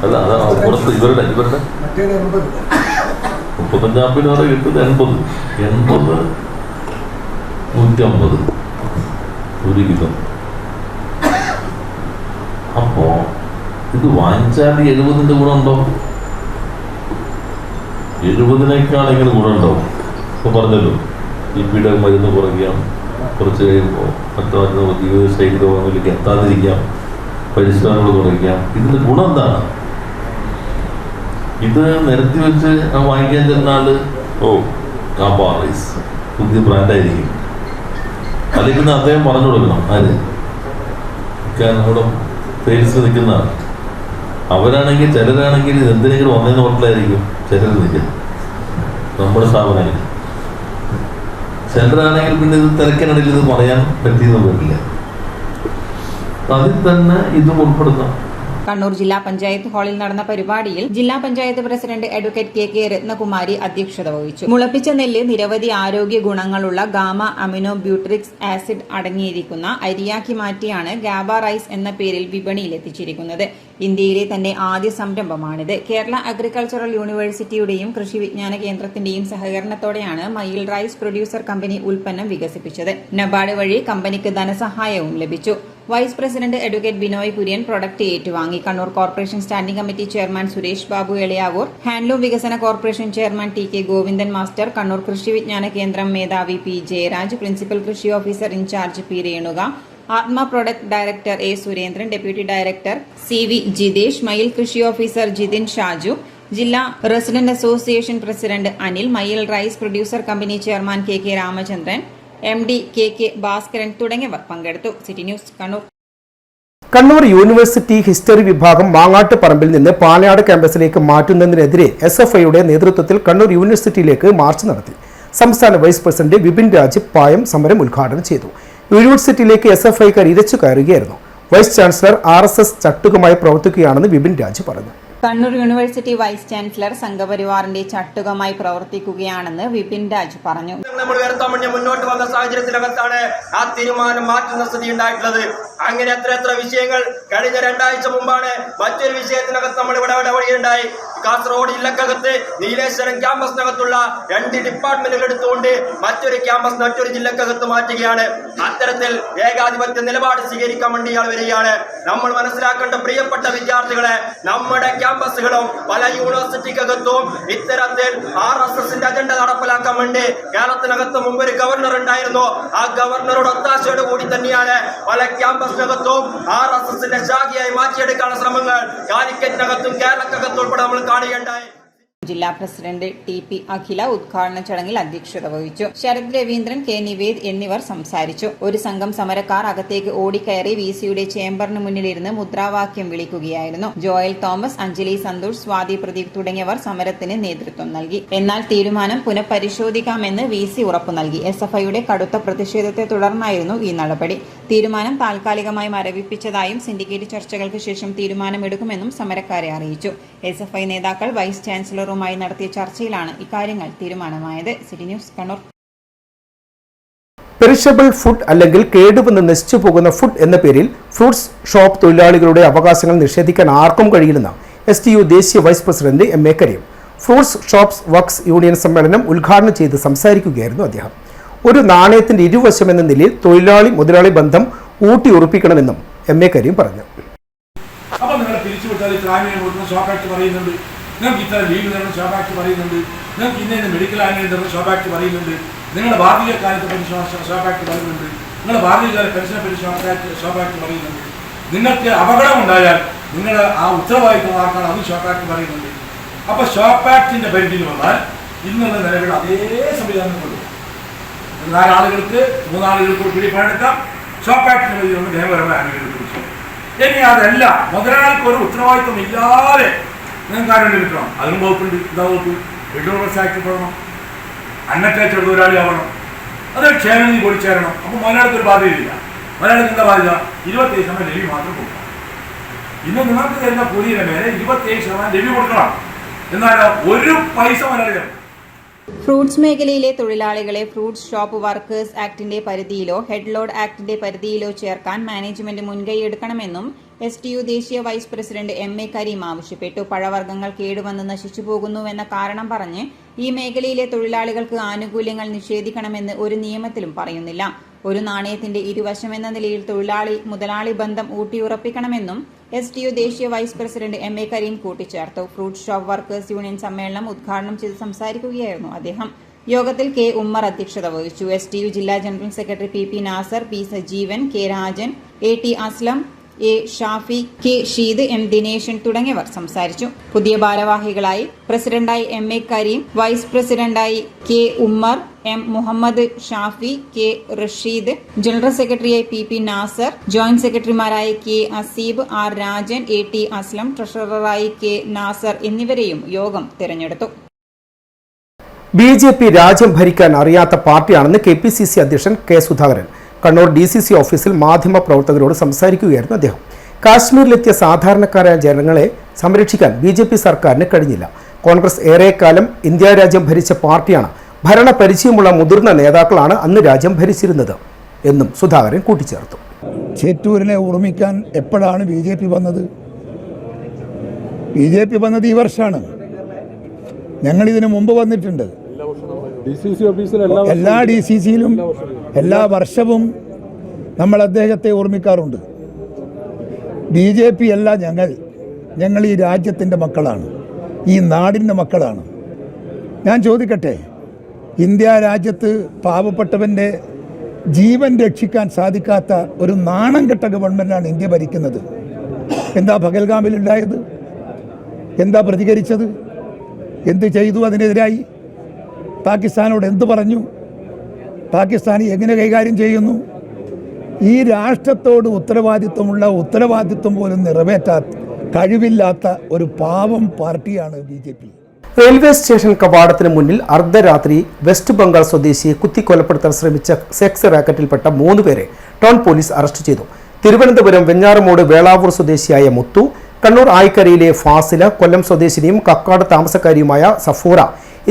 അല്ല അതാണ് പുറത്ത് ഇവരുടെ 35 വരെ കിട്ടുന്നത് 80 150 1 കിലോ. അപ്പോ ഇത് വാങ്ങിച്ചാൽ 70ന്റെ ഗുണമുണ്ടോ? 70-നേക്കാളെങ്കിലും ഗുണമുണ്ടാവും. ഇപ്പൊ പറഞ്ഞല്ലോ ഈ മരുന്ന് കുറയ്ക്കാം, കുറച്ച് കഴിയുമ്പോൾ മറ്റു ജീവിതശൈലി രോഗങ്ങളിലേക്ക് എത്താതിരിക്കാം, പരിശ്രമങ്ങൾ കുറയ്ക്കാം. ഇതിന്റെ ഗുണം എന്താണ്? ഇത് നിരത്തി വെച്ച് വാങ്ങിക്കാൻ ചെന്നാൽ ഗാബ റൈസ് പുതിയ ബ്രാൻഡായിരിക്കും. അല്ലെങ്കിൽ അദ്ദേഹം പറഞ്ഞു കൊടുക്കണം ആര് നമ്മുടെ സെയിൽസ് നിൽക്കുന്നതാണ്. അവരാണെങ്കിൽ ചിലരാണെങ്കിൽ ഇത് എന്തിനെങ്കിലും ഒന്നേന്ന് ഹോട്ടലായിരിക്കും ചിലർ നിൽക്കുന്നത് നമ്മുടെ സ്ഥാപനങ്ങളിൽ. ചിലരാണെങ്കിൽ പിന്നെ ഇത് തിരക്കിനിടയിൽ ഇത് പറയാൻ പറ്റിയെന്ന് വരില്ല. അതിൽ തന്നെ ഇതും ഉൾപ്പെടുത്താം. കണ്ണൂർ ജില്ലാ പഞ്ചായത്ത് ഹാളിൽ നടന്ന പരിപാടിയിൽ ജില്ലാ panchayat president advocate K Ratnakumari അധ്യക്ഷത വഹിച്ചു. മുളപ്പിച്ച നെല്ല് നിരവധി ആരോഗ്യ ഗുണങ്ങളുള്ള ഗാമ അമിനോ ബ്യൂട്രിക്സ് ആസിഡ് അടങ്ങിയിരിക്കുന്ന അരിയാക്കി മാറ്റിയാണ് ഗാബ റൈസ് എന്ന പേരിൽ വിപണിയിലെത്തിച്ചിരിക്കുന്നത്. ഇന്ത്യയിലെ തന്നെ ആദ്യ സംരംഭമാണിത്. കേരള അഗ്രികൾച്ചറൽ യൂണിവേഴ്സിറ്റിയുടെയും കൃഷി വിജ്ഞാന കേന്ദ്രത്തിന്റെയും സഹകരണത്തോടെയാണ് മയിൽ റൈസ് പ്രൊഡ്യൂസർ കമ്പനി ഉൽപ്പന്നം വികസിപ്പിച്ചത്. നബാർഡ് വഴി കമ്പനിക്ക് ധനസഹായവും ലഭിച്ചു. Vice president advocate Binoy Kurian product ഏറ്റുവാങ്ങി. Kannur corporation standing committee chairman Suresh Babu Elayavoor, handloom വികസന corporation chairman T K. Govindan master, Kannur Krishi Vijnana Kendram മേധാവി പി. ജയരാജ്, പ്രിൻസിപ്പൽ കൃഷി officer in charge P. Renuka, ATMA product director A. Surendran, deputy director C. V. Jithesh, Mayyil കൃഷി ഓഫീസർ ജിതിൻ ഷാജു, ജില്ലാ resident association president Anil, Mayil rice producer company chairman K. Ramachandran, MD K. Bhaskaran തുടങ്ങിയവർ പങ്കെടുത്തു. City news Kannur. Kannur university history വിഭാഗം മാങ്ങാട്ട് പറമ്പിൽ നിന്ന് പാലയാട് ക്യാമ്പസിലേക്ക് മാറ്റുന്നതിനെതിരെ SFIയുടെ നേതൃത്വത്തിൽ കണ്ണൂർ യൂണിവേഴ്സിറ്റിയിലേക്ക് മാർച്ച് നടത്തി. സംസ്ഥാന വൈസ് പ്രസിഡന്റ് വിപിൻ രാജ് പായം സമരം ഉദ്ഘാടനം ചെയ്തു. യൂണിവേഴ്സിറ്റിയിലേക്ക് SFIക്കാർ ഇരച്ചു കയറുകയായിരുന്നു. വൈസ് ചാൻസലർ RSS ചട്ടുകമായി പ്രവർത്തിക്കുകയാണെന്ന് വിപിൻ രാജ് പറഞ്ഞു. കണ്ണൂർ യൂണിവേഴ്സിറ്റി വൈസ് ചാൻസലർ സംഘപരിവാറിന്റെ ചട്ടുകമായി പ്രവർത്തിക്കുകയാണെന്ന് വിപിൻ രാജ് പറഞ്ഞു. നമ്മൾ ഉയർത്താൻ വേണ്ടി മുന്നോട്ട് വന്ന സാഹചര്യത്തിനകത്താണ് ആ തീരുമാനം മാറ്റുന്ന സ്ഥിതി ഉണ്ടായിട്ടുള്ളത്. അങ്ങനെ എത്ര വിഷയങ്ങൾ കഴിഞ്ഞ 2 ആഴ്ച മുമ്പാണ് മറ്റൊരു വിഷയത്തിനകത്ത് നമ്മൾ ഇവിടെ ഇടപെടുകയുണ്ടായി. കാസർഗോഡ് ജില്ലക്കകത്ത് നീലേശ്വരം ക്യാമ്പസിനകത്തുള്ള 2 ഡിപ്പാർട്ട്മെന്റുകൾ എടുത്തുകൊണ്ട് മറ്റൊരു ക്യാമ്പസ് മറ്റൊരു ജില്ലക്കകത്ത് മാറ്റുകയാണ്. അത്തരത്തിൽ ഏകാധിപത്യ നിലപാട് സ്വീകരിക്കാൻ വേണ്ടി ഇയാൾ വരികയാണ്. നമ്മൾ മനസ്സിലാക്കേണ്ട പ്രിയപ്പെട്ട വിദ്യാർത്ഥികളെ, നമ്മുടെ ക്യാമ്പസുകളും പല യൂണിവേഴ്സിറ്റിക്കകത്തും ഇത്തരത്തിൽ RSSന്റെ അജണ്ട നടപ്പിലാക്കാൻ വേണ്ടി കേരളത്തിനകത്ത് മുമ്പ് ഒരു ഗവർണർ ഉണ്ടായിരുന്നു. ആ ഗവർണറുടെ ഒത്താശയോട് കൂടി തന്നെയാണ് പല ക്യാമ്പസിനകത്തും RSSന്റെ ശാഖയായി മാറ്റിയെടുക്കാനുള്ള ശ്രമങ്ങൾ കാലിക്കറ്റിനകത്തും കേരളക്കകത്തും ഉൾപ്പെടെ നമ്മൾ കാണുകയുണ്ടായി. ജില്ലാ പ്രസിഡന്റ് TP അഖില ഉദ്ഘാടന ചടങ്ങിൽ അധ്യക്ഷത വഹിച്ചു. ശരത് രവീന്ദ്രൻ, K. നിവേദ് എന്നിവർ സംസാരിച്ചു. ഒരു സംഘം സമരക്കാർ അകത്തേക്ക് ഓടിക്കയറി VCയുടെ ചേംബറിന് മുന്നിലിരുന്ന് മുദ്രാവാക്യം വിളിക്കുകയായിരുന്നു. ജോയൽ തോമസ്, അഞ്ജലി സന്തോഷ്, സ്വാതി പ്രദീപ് തുടങ്ങിയവർ സമരത്തിന് നേതൃത്വം നൽകി. എന്നാൽ തീരുമാനം പുനഃപരിശോധിക്കാമെന്ന് VC ഉറപ്പു നൽകി. SFIയുടെ കടുത്ത പ്രതിഷേധത്തെ തുടർന്നായിരുന്നു ഈ നടപടി. തീരുമാനം താൽക്കാലികമായി മരവിപ്പിച്ചതായും സിൻഡിക്കേറ്റ് ചർച്ചകൾക്ക് ശേഷം തീരുമാനമെടുക്കുമെന്നും സമരക്കാരെ അറിയിച്ചു. SFI നേതാക്കൾ വൈസ് ചാൻസലറുമായി നടത്തിയ ചർച്ചയിലാണ് ഇക്കാര്യങ്ങൾ തീരുമാനമായത്. City news Kannur. Perishable food അല്ലെങ്കിൽ കേടുവന്ന് നശിച്ചു പോകുന്ന ഫുഡ് എന്ന പേരിൽ ഫ്രൂട്ട്സ് ഷോപ്പ് തൊഴിലാളികളുടെ അവകാശങ്ങൾ നിഷേധിക്കാൻ ആർക്കും കഴിയില്ലെന്ന് STU ദേശീയ vice president MA Kareem fruits shops works union സമ്മേളനം ഉദ്ഘാടനം ചെയ്ത് സംസാരിക്കുകയായിരുന്നു അദ്ദേഹം. ഒരു നാണയത്തിന്റെ ഇരുവശം എന്ന നിലയിൽ തൊഴിലാളി മുതലാളി ബന്ധം ഊട്ടിയുറപ്പിക്കണമെന്നും MA കരീം പറഞ്ഞു. അപ്പോൾ നിങ്ങൾ പിരിച്ചുവിട്ടാൽ ഗ്രാമീണ ഷോപ്പ് ആക്ട് പറയുന്നുണ്ട്, നിങ്ങൾക്ക് ഇത്ര ലീവ് തരണം ഷോപ്പ് ആക്ട് പറയുന്നുണ്ട്, നിങ്ങൾക്ക് ഇന്ന മെഡിക്കൽ ആനുകൂല്യം തരണം ഷോപ്പ് ആക്ട് പറയുന്നുണ്ട്, നിങ്ങളുടെ വാർഷിക കാലത്ത് പെൻഷൻ ഷോപ്പ് ആക്ട് പറയുന്നുണ്ട്, നിങ്ങളുടെ വാർഷിക പെൻഷൻ ഷോപ്പ് ആക്ട് പറയുന്നുണ്ട്, നിങ്ങൾക്ക് അപകടം ഉണ്ടായാൽ നിങ്ങളുടെ ആ ഉത്തരവാദിത്വം ആർക്കാണ് അത് ഷോപ്പ് ആക്ട് പറയുന്നുണ്ട്. അപ്പോൾ ഷോപ്പ് ആക്ടിന്റെ പരിധിയിൽ വന്നാൽ ഇന്നുള്ള നിലവിൽ അതേ സംവിധാനം കൊണ്ടുപോകും. 4 ആളുകൾക്ക് 3 ആളുകൾക്ക് പിടിപ്പാടെടുക്കാം. ഷോപ്പ് ആക്ടിന്റെ പരിധിയിൽ വന്ന് നിയമപരമായ ആനുകൂല്യം ലഭിച്ചു. ഇനി അതല്ല, മുതലാളിക്ക് ഒരു ഉത്തരവാദിത്വം ഇല്ലാതെ നിങ്ങൾക്ക് ആരോഗ്യം കിട്ടണം, അതിനും വകുപ്പുണ്ട്. എന്താ വകുപ്പ്? ഷെഡ്യൂൾഡ് ആക്ട് പോകണം, അൺഅറ്റാച്ച്ഡ് തൊഴിലാളി ആവണം, അത് ക്ഷേമനിധി പൊടിച്ചേരണം. അപ്പോൾ മുതലാളിക്ക് ഒരു ബാധ്യതയില്ല. മുതലാളിക്ക് എന്താ ബാധ്യത? 27% ലഭ്യ മാത്രം കൊടുക്കണം. ഇന്ന് നിങ്ങൾക്ക് തരുന്ന കൂലിയുടെ മേലെ 27% ലഭ്യ കൊടുക്കണം. എന്നാലോ ഒരു പൈസ മുതലാളി തരണം. ഫ്രൂട്ട്സ് മേഖലയിലെ തൊഴിലാളികളെ ഫ്രൂട്ട്സ് ഷോപ്പ് വർക്കേഴ്സ് ആക്ടിന്റെ പരിധിയിലോ ഹെഡ് ലോഡ് ആക്ടിന്റെ പരിധിയിലോ ചേർക്കാൻ മാനേജ്മെന്റ് മുൻകൈയെടുക്കണമെന്നും STU ദേശീയ വൈസ് പ്രസിഡന്റ് MA കരീം ആവശ്യപ്പെട്ടു. പഴവർഗ്ഗങ്ങൾ കേടുവന്ന് നശിച്ചു പോകുന്നുവെന്ന കാരണം പറഞ്ഞ് ഈ മേഖലയിലെ തൊഴിലാളികൾക്ക് ആനുകൂല്യങ്ങൾ നിഷേധിക്കണമെന്ന് ഒരു നിയമത്തിലും പറയുന്നില്ല. ഒരു നാണയത്തിന്റെ ഇരുവശമെന്ന നിലയിൽ തൊഴിലാളി മുതലാളി ബന്ധം ഊട്ടിയുറപ്പിക്കണമെന്നും STU ദേശീയ വൈസ് പ്രസിഡന്റ് MA കരീം കൂട്ടിച്ചേർത്തു. ഫ്രൂട്ട് ഷോപ്പ് വർക്കേഴ്സ് യൂണിയൻ സമ്മേളനം ഉദ്ഘാടനം ചെയ്ത് സംസാരിക്കുകയായിരുന്നു അദ്ദേഹം. യോഗത്തിൽ K. ഉമ്മർ അധ്യക്ഷത വഹിച്ചു. STU ജില്ലാ general secretary PP Nasar, P. Sajeevan, K. Rajan, AT Aslam, A. Shafi, K. Sheed, M. Dineshan തുടങ്ങിയവർ സംസാരിച്ചു. പുതിയ ഭാരവാഹികളായി പ്രസിഡന്റായി MA കരീം, വൈസ് പ്രസിഡന്റായി K. Ummer, M. Muhammad Shafi, K. Rasheed, general സെക്രട്ടറിയായി PP നാസർ, ജോയിന്റ് സെക്രട്ടറിമാരായി K. Aseeb, R. Rajan, AT Aslam, ട്രഷററായി K. നാസർ എന്നിവരെയും യോഗം തിരഞ്ഞെടുത്തു. BJP രാജ്യം ഭരിക്കാൻ അറിയാത്ത പാർട്ടിയാണെന്ന് KPCC അധ്യക്ഷൻ K. സുധാകരൻ കണ്ണൂർ DCC ഓഫീസിൽ മാധ്യമപ്രവർത്തകരോട് സംസാരിക്കുകയായിരുന്നു അദ്ദേഹം. കാശ്മീരിലെത്തിയ സാധാരണക്കാരായ ജനങ്ങളെ സംരക്ഷിക്കാൻ BJP സർക്കാരിന് കഴിഞ്ഞില്ല. കോൺഗ്രസ് ഏറെക്കാലം ഇന്ത്യ രാജ്യം ഭരിച്ച പാർട്ടിയാണ്. ഭരണ പരിചയമുള്ള മുതിർന്ന നേതാക്കളാണ് അന്ന് രാജ്യം ഭരിച്ചിരുന്നത് എന്നും സുധാകരൻ കൂട്ടിച്ചേർത്തു. ചേറ്റൂരിനെ ഓർമ്മിക്കാൻ എപ്പോഴാണ് BJP വന്നത്? BJP വന്നത് ഈ വർഷമാണ്. ഞങ്ങളിതിനു മുമ്പ് വന്നിട്ടുണ്ട്. എല്ലാ DCCയിലും എല്ലാ വർഷവും നമ്മൾ അദ്ദേഹത്തെ ഓർമ്മിക്കാറുണ്ട്. BJP അല്ല ഞങ്ങൾ ഈ രാജ്യത്തിൻ്റെ മക്കളാണ്, ഈ നാടിൻ്റെ മക്കളാണ്. ഞാൻ ചോദിക്കട്ടെ, ഇന്ത്യ രാജ്യത്ത് പാവപ്പെട്ടവൻ്റെ ജീവൻ രക്ഷിക്കാൻ സാധിക്കാത്ത ഒരു നാണം കെട്ട ഗവൺമെൻറ്റാണ് ഇന്ത്യ ഭരിക്കുന്നത്. എന്താ പഹൽഗാമിലുണ്ടായത്? എന്താ പ്രതികരിച്ചത്? എന്ത് ചെയ്തു? അതിനെതിരായി പാകിസ്ഥാനോട് എന്തു പറഞ്ഞു? പാകിസ്ഥാനി എങ്ങനെ കൈകാര്യം ചെയ്യുന്നു? ഈ രാഷ്ട്രത്തോട് ഉത്തരവാദിത്വം പോലും നിറവേറ്റാത്ത, കഴിവില്ലാത്ത ഒരു പാവം പാർട്ടിയാണ് BJP. റെയിൽവേ സ്റ്റേഷൻ കവാടത്തിന് മുന്നിൽ അർദ്ധരാത്രി വെസ്റ്റ് ബംഗാൾ സ്വദേശിയെ കുത്തിക്കൊലപ്പെടുത്താൻ ശ്രമിച്ച സെക്സ് റാക്കറ്റിൽപ്പെട്ട 3 പേരെ ടൗൺ പോലീസ് അറസ്റ്റ് ചെയ്തു. തിരുവനന്തപുരം വെഞ്ഞാറമൂട് വേളാവൂർ സ്വദേശിയായ മുത്തു, കണ്ണൂർ ആയിക്കരയിലെ ഫാസില, കൊല്ലം സ്വദേശിനിയും കക്കാട് താമസക്കാരിയുമായ സഫൂറ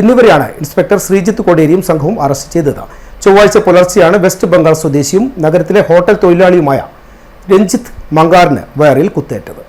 എന്നിവരെയാണ് ഇൻസ്പെക്ടർ ശ്രീജിത്ത് കോടേരിയും സംഘവും അറസ്റ്റ് ചെയ്തത്. ചൊവ്വാഴ്ച പുലർച്ചെയാണ് വെസ്റ്റ് ബംഗാൾ സ്വദേശിയും നഗരത്തിലെ ഹോട്ടൽ തൊഴിലാളിയുമായ രഞ്ജിത്ത് മങ്കാറിന് വയറിൽ കുത്തേറ്റത്.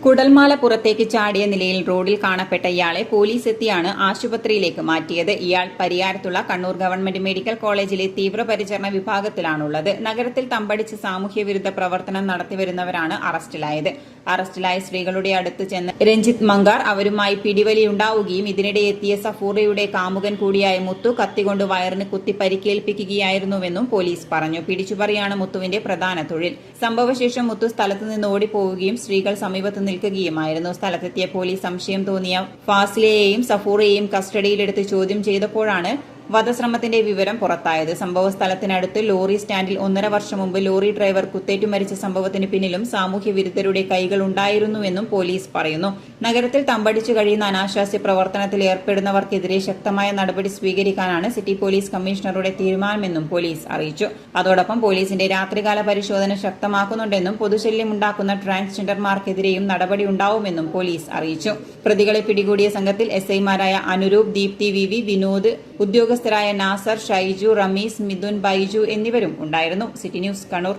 കുടൽമാല പുറത്തേക്ക് ചാടിയ നിലയിൽ റോഡിൽ കാണപ്പെട്ട ഇയാളെ പോലീസ് എത്തിയാണ് ആശുപത്രിയിലേക്ക് മാറ്റിയത്. ഇയാൾ പരിയാരത്തുള്ള കണ്ണൂർ ഗവൺമെന്റ് മെഡിക്കൽ കോളേജിലെ തീവ്രപരിചരണ വിഭാഗത്തിലാണുള്ളത്. നഗരത്തിൽ തമ്പടിച്ച് സാമൂഹ്യവിരുദ്ധ പ്രവർത്തനം നടത്തിവരുന്നവരാണ് അറസ്റ്റിലായത്. അറസ്റ്റിലായ സ്ത്രീകളുടെ അടുത്ത് ചെന്ന് രഞ്ജിത്ത് മങ്കാർ അവരുമായി പിടിവലിയുണ്ടാവുകയും ഇതിനിടെ എത്തിയ സഫൂറയുടെ കാമുകൻ കൂടിയായ മുത്തു കത്തികൊണ്ട് വയറിന് കുത്തി പരിക്കേൽപ്പിക്കുകയായിരുന്നുവെന്നും പോലീസ് പറഞ്ഞു. പിടിച്ചുപറിയാണ് മുത്തുവിന്റെ പ്രധാന തൊഴിൽ. സംഭവശേഷം മുത്തു സ്ഥലത്ത് നിന്ന് ഓടിപ്പോവുകയും സ്ത്രീകൾ സമീപത്ത് നിൽക്കുകയുമായിരുന്നു. സ്ഥലത്തെത്തിയ പോലീസ് സംശയം തോന്നിയ ഫാസിലയെയും സഫൂറയെയും കസ്റ്റഡിയിലെടുത്ത് ചോദ്യം ചെയ്തപ്പോഴാണ് വധശ്രമത്തിന്റെ വിവരം പുറത്തായത്. സംഭവ സ്ഥലത്തിനടുത്ത് ലോറി സ്റ്റാൻഡിൽ 1.5 വർഷം മുമ്പ് ലോറി ഡ്രൈവർ കുത്തേറ്റു മരിച്ച സംഭവത്തിന് പിന്നിലും സാമൂഹ്യ വിരുദ്ധരുടെ കൈകൾ ഉണ്ടായിരുന്നുവെന്നും പോലീസ് പറയുന്നു. നഗരത്തിൽ തമ്പടിച്ചു കഴിയുന്ന അനാശാസ്യ പ്രവർത്തനത്തിൽ ഏർപ്പെടുന്നവർക്കെതിരെ ശക്തമായ നടപടി സ്വീകരിക്കാനാണ് സിറ്റി പോലീസ് കമ്മീഷണറുടെ തീരുമാനമെന്നും പോലീസ് അറിയിച്ചു. അതോടൊപ്പം പോലീസിന്റെ രാത്രികാല പരിശോധന ശക്തമാക്കുന്നുണ്ടെന്നും പൊതുശല്യമുണ്ടാക്കുന്ന ട്രാൻസ്ജെൻഡർമാർക്കെതിരെയും നടപടി ഉണ്ടാവുമെന്നും പോലീസ് അറിയിച്ചു. പ്രതികളെ പിടികൂടിയ സംഘത്തിൽ SI-മാരായ അനുരൂപ്, ദീപ്തി, VV, വിനോദ്, ഉദ്യോഗസ്ഥരായ നാസർ, ഷൈജു, റമീസ്, മിഥുൻ, ബൈജു എന്നിവരും ഉണ്ടായിരുന്നു. City news, Kannur.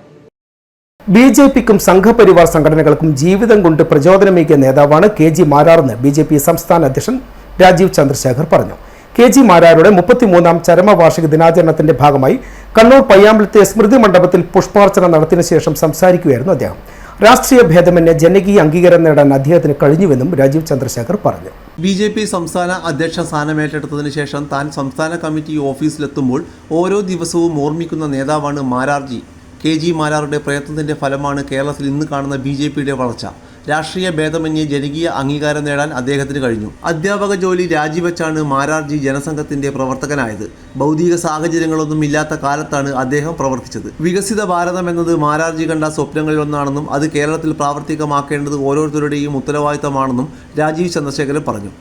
BJPക്കും സംഘപരിവാർ സംഘടനകൾക്കും ജീവിതം കൊണ്ട് പ്രചോദനമേകിയ നേതാവാണ് KG മാരാറെന്ന് BJP സംസ്ഥാന അധ്യക്ഷൻ രാജീവ് ചന്ദ്രശേഖർ പറഞ്ഞു. KG മാരാരുടെ 33ാം ചരമവാർഷിക ദിനാചരണത്തിന്റെ ഭാഗമായി കണ്ണൂർ പയ്യാമ്പലത്തെ സ്മൃതി മണ്ഡപത്തിൽ പുഷ്പാർച്ചന നടത്തിയ ശേഷം സംസാരിക്കുകയായിരുന്നു അദ്ദേഹം. രാഷ്ട്രീയ ഭേദമന്യേ ജനകീയ അംഗീകാരം നേടാൻ അദ്ദേഹത്തിന് കഴിഞ്ഞുവെന്നും രാജീവ് ചന്ദ്രശേഖർ പറഞ്ഞു. BJP സംസ്ഥാന അധ്യക്ഷ സ്ഥാനമേറ്റെടുത്തതിനു ശേഷം താൻ സംസ്ഥാന കമ്മിറ്റി ഓഫീസിലെത്തുമ്പോൾ ഓരോ ദിവസവും ഓർമ്മിക്കുന്ന നേതാവാണ് മാരാർജി. KG മാരാറുടെ പ്രയത്നത്തിന്റെ ഫലമാണ് കേരളത്തിൽ ഇന്ന് കാണുന്ന BJPയുടെ വളർച്ച. രാഷ്ട്രീയ ഭേദമന്യേ ജനകീയ അംഗീകാരം നേടാൻ അദ്ദേഹത്തിന് കഴിഞ്ഞു. അധ്യാപക ജോലി രാജിവെച്ചാണ് മാരാർജി ജനസംഘത്തിന്റെ പ്രവർത്തകനായത്. ഭൗതിക സാഹചര്യങ്ങളൊന്നും ഇല്ലാത്ത കാലത്താണ് അദ്ദേഹം പ്രവർത്തിച്ചത്. വികസിത ഭാരതം എന്നത് മാരാർജി കണ്ട സ്വപ്നങ്ങളിലൊന്നാണെന്നും അത് കേരളത്തിൽ പ്രാവർത്തികമാക്കേണ്ടത് ഓരോരുത്തരുടെയും ഉത്തരവാദിത്തമാണെന്നും രാജീവ് ചന്ദ്രശേഖരൻ പറഞ്ഞു.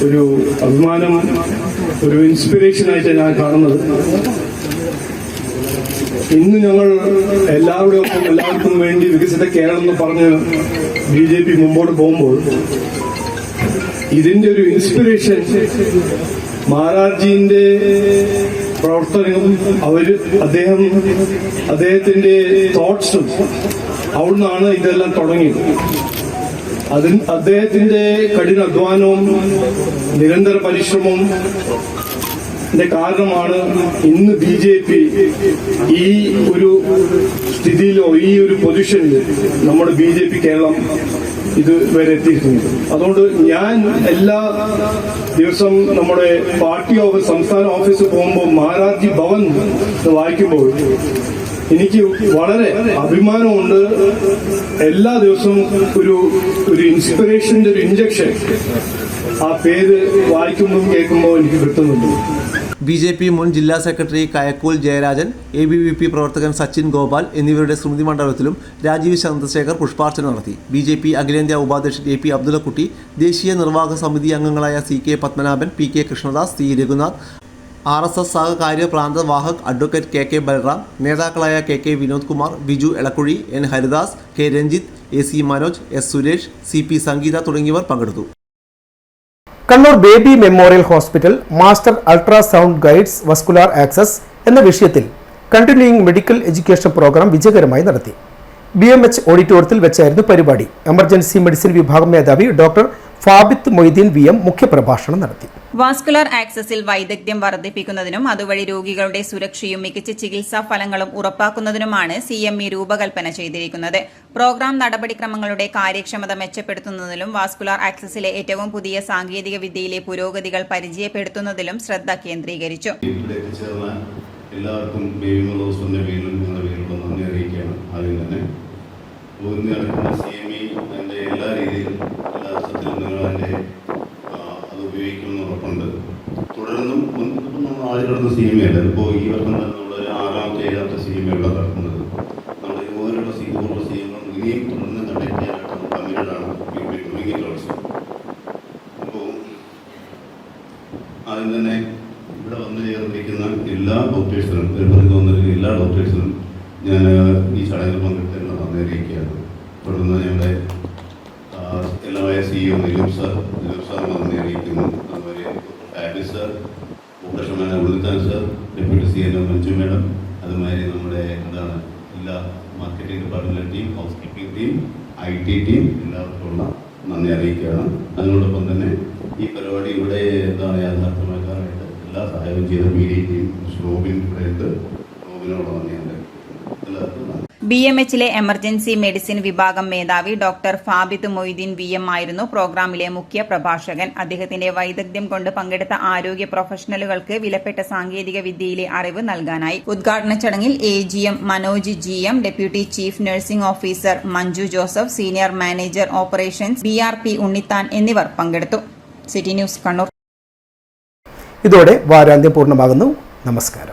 ഒരു അഭിമാനം, ഒരു ഇൻസ്പിറേഷനായിട്ട് ഞാൻ കാണുന്നത് ഇന്ന് ഞങ്ങൾ എല്ലാവർക്കും വേണ്ടി വികസിത കേരളം എന്ന് പറഞ്ഞ് BJP മുമ്പോട്ട് പോകുമ്പോൾ ഇതിന്റെ ഒരു ഇൻസ്പിറേഷൻ മാരാർജിന്റെ പ്രവർത്തനവും അദ്ദേഹത്തിന്റെ തോട്ട്സും അവിടുന്നാണ് ഇതെല്ലാം തുടങ്ങിയത്. അദ്ദേഹത്തിന്റെ കഠിനാധ്വാനവും നിരന്തര പരിശ്രമവും കാരണമാണ് ഇന്ന് BJP ഈ ഒരു സ്ഥിതിയിലോ ഈ ഒരു പൊസിഷനിൽ നമ്മുടെ BJP കേരളം ഇതുവരെ എത്തിയിരിക്കുന്നത്. അതുകൊണ്ട് ഞാൻ എല്ലാ ദിവസവും നമ്മുടെ പാർട്ടി ഓഫീസ്, സംസ്ഥാന ഓഫീസിൽ പോകുമ്പോൾ മാരാർജി ഭവൻ വായിക്കുമ്പോൾ എനിക്ക് വളരെ അഭിമാനമുണ്ട്. എല്ലാ ദിവസവും ഒരു ഇൻസ്പിറേഷന്റെ ഒരു ഇഞ്ചക്ഷൻ ആ പേര് വായിക്കുമ്പോൾ കേൾക്കുമ്പോൾ എനിക്ക് കിട്ടുന്നുണ്ട്. BJP മുൻ ജില്ലാ സെക്രട്ടറി കയക്കൂൽ ജയരാജൻ, ABVP പ്രവർത്തകൻ സച്ചിൻ ഗോപാൽ എന്നിവരുടെ സ്മൃതി മണ്ഡപത്തിലും രാജീവ് ചന്ദ്രശേഖർ പുഷ്പാർച്ചന നടത്തി. BJP അഖിലേന്ത്യാ ഉപാധ്യക്ഷൻ AP അബ്ദുള്ളക്കുട്ടി, ദേശീയ നിർവാഹക സമിതി അംഗങ്ങളായ CK Padmanabhan, PK Krishnadas, C Raghunath, RSS സഹകാര്യ പ്രാന്തവാഹക് അഡ്വക്കേറ്റ് KK ബൽറാം, നേതാക്കളായ KK Vinod Kumar, Biju Elakkuzhi, N Haridas, K Ranjith, AC Manoj, S Suresh, CP സംഗീത തുടങ്ങിയവർ പങ്കെടുത്തു. Kannur baby memorial hospital master ultrasound guides vascular access എന്ന വിഷയത്തിൽ കണ്ടിന്യൂയിങ് മെഡിക്കൽ എഡ്യൂക്കേഷൻ പ്രോഗ്രാം വിജയകരമായി നടത്തി. BMH ഓഡിറ്റോറിയത്തിൽ വെച്ചായിരുന്നു പരിപാടി. എമർജൻസി മെഡിസിൻ വിഭാഗം മേധാവി ഡോക്ടർ ഫാബിത്ത് മൊയ്തീൻ VM മുഖ്യപ്രഭാഷണം നടത്തി. വാസ്കുലർ ആക്സസിൽ വൈദഗ്ധ്യം വർദ്ധിപ്പിക്കുന്നതിനും അതുവഴി രോഗികളുടെ സുരക്ഷയും മികച്ച ചികിത്സാ ഫലങ്ങളും ഉറപ്പാക്കുന്നതിനുമാണ് CME രൂപകൽപ്പന ചെയ്തിരിക്കുന്നത്. പ്രോഗ്രാം നടപടിക്രമങ്ങളുടെ കാര്യക്ഷമത മെച്ചപ്പെടുത്തുന്നതിലും വാസ്കുലർ ആക്സസിലെ ഏറ്റവും പുതിയ സാങ്കേതിക വിദ്യയിലെ പുരോഗതികൾ പരിചയപ്പെടുത്തുന്നതിലും ശ്രദ്ധ കേന്ദ്രീകരിച്ചു. എല്ലാവർക്കും ബേബി മെമ്മോറിയലിന്റെ പേരിലും നിങ്ങളുടെ പേരിലും നന്ദി അറിയിക്കുകയാണ്. ആദ്യം തന്നെ നടക്കുന്ന CME അതിൻ്റെ എല്ലാ രീതിയിലും എല്ലാ അർത്ഥത്തിലും നിങ്ങൾ അതിൻ്റെ അത് ഉപയോഗിക്കുമെന്ന് ഉറപ്പുണ്ട്. തുടർന്നും നമ്മൾ ആദ്യം നടന്ന CME അല്ല, ഇപ്പോൾ ഈ വർഷം തന്നെ നമ്മൾ 6ാമത്തെ 7ാമത്തെ CME ഇവിടെ നടക്കുന്നത്. നമ്മൾ ഇതുപോലുള്ള CME ഇനിയും തുടർന്ന് നടക്കാനായിട്ട് നമ്മൾ കമ്മിറ്റഡാണ്. അപ്പോൾ ആദ്യം തന്നെ ഇവിടെ വന്നു ചേർന്നിരിക്കുന്ന എല്ലാ ഡോക്ടേഴ്സിനും എല്ലാ ഡോക്ടേഴ്സിനും ഞാൻ ഈ ചടങ്ങിൽ പങ്കെടുത്തതിനുള്ള നന്ദി അറിയിക്കുകയാണ്. തുടർന്ന് ഞങ്ങളുടെ എല്ലാമായ CEO നിലൂപ് സാർ നന്ദി അറിയിക്കുന്നു. അതുപോലെ Fabi sir, operation manager Ullithan sir, deputy CEO Manju madam, അതുമാതിരി നമ്മുടെ എല്ലാ marketing department team, housekeeping team, IT team എല്ലാവർക്കുമുള്ള നന്ദി അറിയിക്കുകയാണ്. അതിനോടൊപ്പം തന്നെ ഈ പരിപാടി ഇവിടെ യാഥാർത്ഥ്യമാക്കാനായിട്ട് എല്ലാ സഹായവും ചെയ്ത മീഡിയ ടീം ഷോബിൻ ഇവിടെയുണ്ട്. ഷോബിനോട് നന്ദിയുണ്ട്. BMHലെ എമർജൻസി മെഡിസിൻ വിഭാഗം മേധാവി ഡോക്ടർ ഫാബിത്ത് മൊയ്തീൻ VM ആയിരുന്നു പ്രോഗ്രാമിലെ മുഖ്യ പ്രഭാഷകൻ. അദ്ദേഹത്തിന്റെ വൈദഗ്ധ്യം കൊണ്ട് പങ്കെടുത്ത ആരോഗ്യ പ്രൊഫഷണലുകൾക്ക് വിലപ്പെട്ട സാങ്കേതിക വിദ്യയിലെ അറിവ് നൽകാനായി. ഉദ്ഘാടന ചടങ്ങിൽ AGM Manoj GM, deputy chief nursing officer Manju Joseph, senior manager operations BRP Unnithan എന്നിവർ പങ്കെടുത്തു. City news Kannur. ഇതോടെ വാരാന്ത്യം പൂർണ്ണമാകുന്നു. നമസ്കാരം.